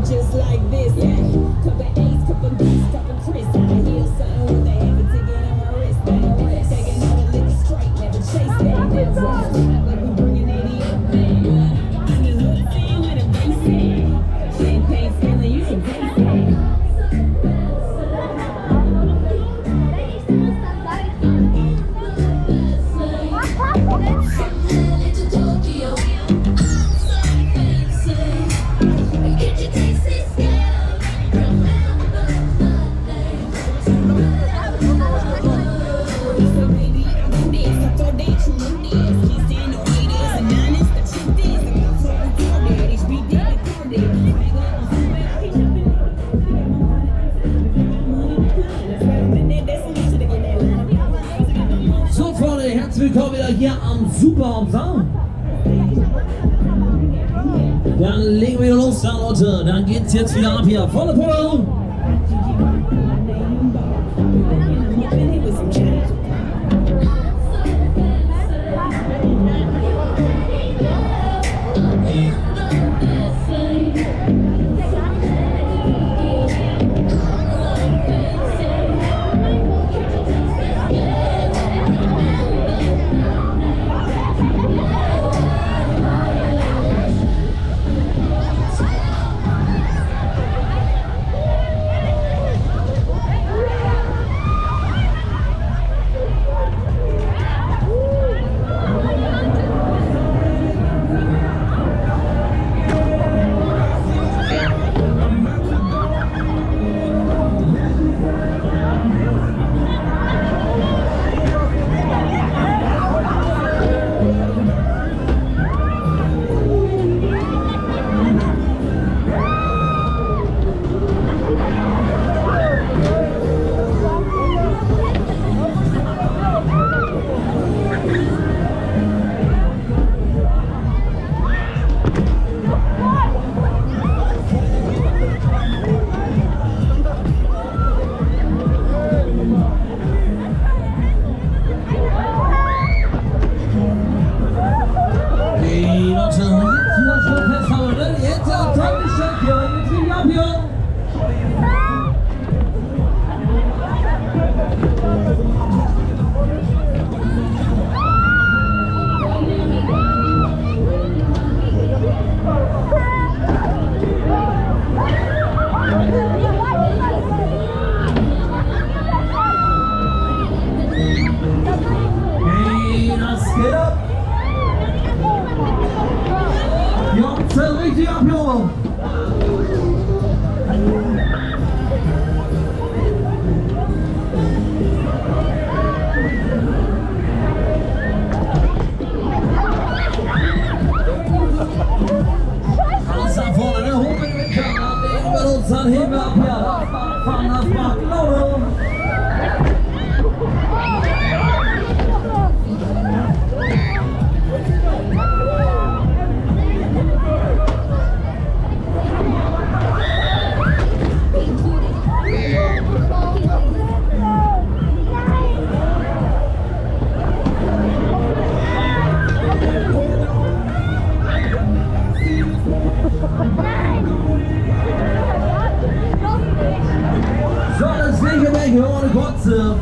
just like this. Cup of Ace, cup of Beast, cup of Chris. I hear something with a heavy ticket on my wrist. Taking all the liquor straight, never chase that. Never like we bringing 80 up, man. I'm the hood fan with a bass in. Champagne feeling, you can taste it. Willkommen wieder hier am Superhopser. Dann legen wir wieder los, da Leute. Dann geht's jetzt wieder ab hier. Volle Pulle.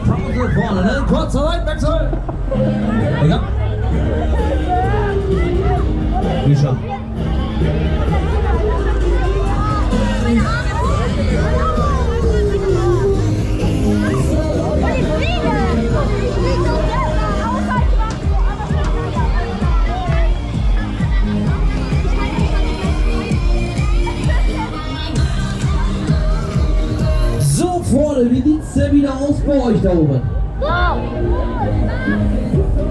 Pause vorne, ne? Kurzer Seitenwechsel. Ja. Mischa. So, Freunde, wie sieht's denn wieder aus bei euch da oben?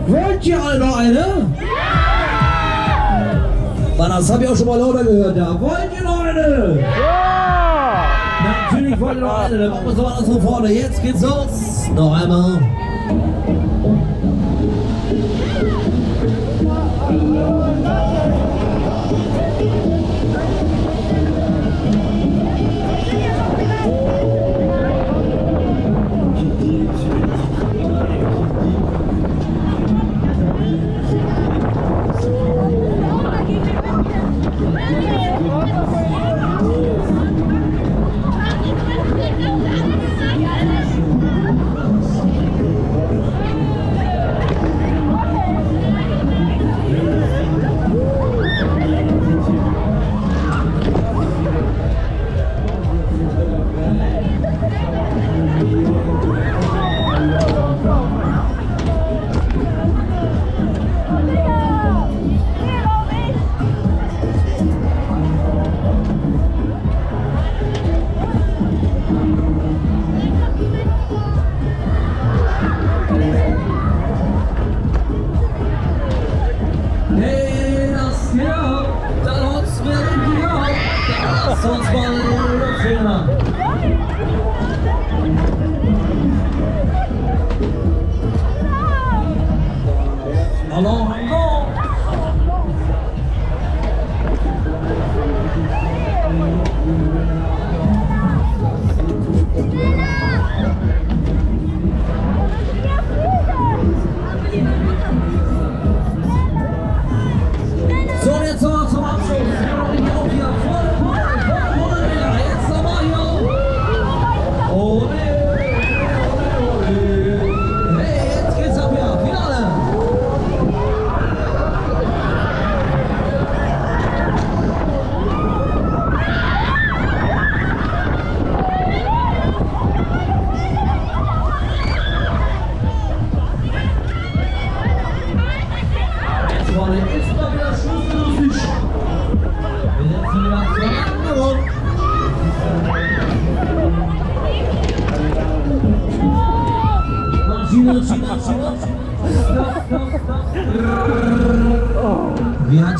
Wollt ihr alle noch eine? Ja! Mann, das hab ich auch schon mal lauter gehört da. Wollt ihr noch eine? Ja! Natürlich wollt ihr noch eine, dann machen wir es aber alles von vorne. Jetzt geht's los. Noch einmal. Lasst uns mal loslegen. Hallo, hallo. So, jetzt noch zum Abschluss. Auch hier voll, jetzt nochmal hier. Ole, ole, ole. Hey, jetzt geht's ab hier. Finale. Jetzt vorne ist mal wieder Schluss. Wir setzen wieder zusammen. Maschine. Wie hat